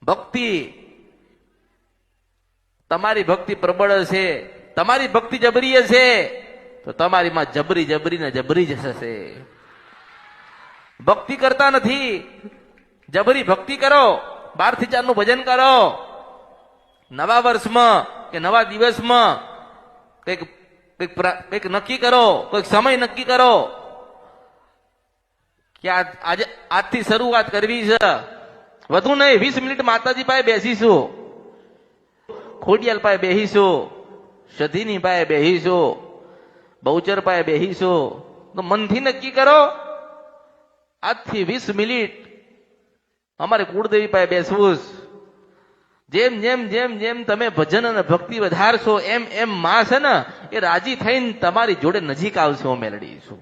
ભક્તિ, તમારી ભક્તિ પ્રબળ છે, તમારી ભક્તિ જબરી છે, તો તમારી માં જબરી જબરી ને જબરી જ હશે. ભક્તિ કરતા નથી, જબરી ભક્તિ કરો, 12 થી 4 નું ભજન કરો. નવા વર્ષમાં કે નવા દિવસમાં કંઈક નક્કી કરો, કોઈક સમય નક્કી કરો કે આજે આજથી શરૂઆત કરવી છે. વધુ નહીં, 20 મિનિટ માતાજી પાસે બેસીશું, ખોડિયાલ પાસે બેસીશું, સધીની પાસે બેસીશું, બહુચર પાસે બેસીશું. તો મનથી નક્કી કરો આજથી 20 મિનિટ અમારે કુળદેવી પાસે બેસવું. જેમ જેમ જેમ જેમ તમે ભજન અને ભક્તિ વધારશો એમ એમ માં છે ને એ રાજી થઈને તમારી જોડે નજીક આવશે. મેળવીશું.